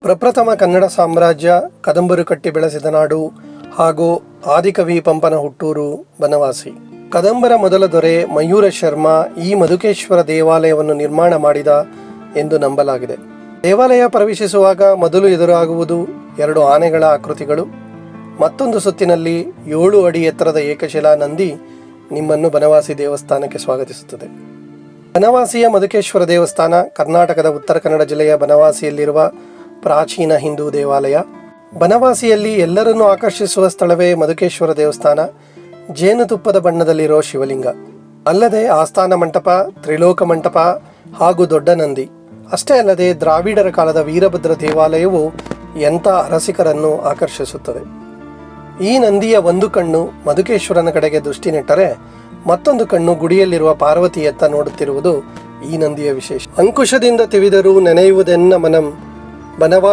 ಪ್ರಪ್ರಥಮ ಕನ್ನಡ ಸಾಮ್ರಾಜ್ಯ, ಕದಂಬರು ಕಟ್ಟಿ ಬೆಳೆಸಿದ ನಾಡು ಹಾಗೂ ಆದಿಕವಿ ಪಂಪನ ಹುಟ್ಟೂರು ಬನವಾಸಿ. ಕದಂಬರ ಮೊದಲ ದೊರೆ ಮಯೂರ ಶರ್ಮ ಈ ಮಧುಕೇಶ್ವರ ದೇವಾಲಯವನ್ನು ನಿರ್ಮಾಣ ಮಾಡಿದ ಎಂದು ನಂಬಲಾಗಿದೆ. ದೇವಾಲಯ ಪ್ರವೇಶಿಸುವಾಗ ಮೊದಲು ಎದುರಾಗುವುದು 2 ಆನೆಗಳ ಆಕೃತಿಗಳು. ಮತ್ತೊಂದು ಸುತ್ತಿನಲ್ಲಿ 7 ಅಡಿ ಎತ್ತರದ ಏಕಶಿಲಾ ನಂದಿ ನಿಮ್ಮನ್ನು ಬನವಾಸಿ ದೇವಸ್ಥಾನಕ್ಕೆ ಸ್ವಾಗತಿಸುತ್ತದೆ. ಬನವಾಸಿಯ ಮಧುಕೇಶ್ವರ ದೇವಸ್ಥಾನ ಕರ್ನಾಟಕದ ಉತ್ತರ ಕನ್ನಡ ಜಿಲ್ಲೆಯ ಬನವಾಸಿಯಲ್ಲಿರುವ ಪ್ರಾಚೀನ ಹಿಂದೂ ದೇವಾಲಯ. ಬನವಾಸಿಯಲ್ಲಿ ಎಲ್ಲರನ್ನೂ ಆಕರ್ಷಿಸುವ ಸ್ಥಳವೇ ಮಧುಕೇಶ್ವರ ದೇವಸ್ಥಾನ. ಜೇನುತುಪ್ಪದ ಬಣ್ಣದಲ್ಲಿರೋ ಶಿವಲಿಂಗ, ಅಲ್ಲದೆ ಆಸ್ಥಾನ ಮಂಟಪ, ತ್ರಿಲೋಕ ಮಂಟಪ ಹಾಗೂ ದೊಡ್ಡ ನಂದಿ. ಅಷ್ಟೇ ಅಲ್ಲದೆ ದ್ರಾವಿಡರ ಕಾಲದ ವೀರಭದ್ರ ದೇವಾಲಯವು ಎಂಥ ಅರಸಿಕರನ್ನು ಆಕರ್ಷಿಸುತ್ತದೆ. ಈ ನಂದಿಯ ಒಂದು ಕಣ್ಣು ಮಧುಕೇಶ್ವರನ ಕಡೆಗೆ ದೃಷ್ಟಿ ನೆಟ್ಟರೆ ಮತ್ತೊಂದು ಕಣ್ಣು ಗುಡಿಯಲ್ಲಿರುವ ಪಾರ್ವತಿಯತ್ತ ನೋಡುತ್ತಿರುವುದು ಈ ನಂದಿಯ ವಿಶೇಷ. ಅಂಕುಶದಿಂದ ತಿವಿದರೂ ನೆನೆಯುವುದೆನ್ನ ಮನಂ ಬನವಾ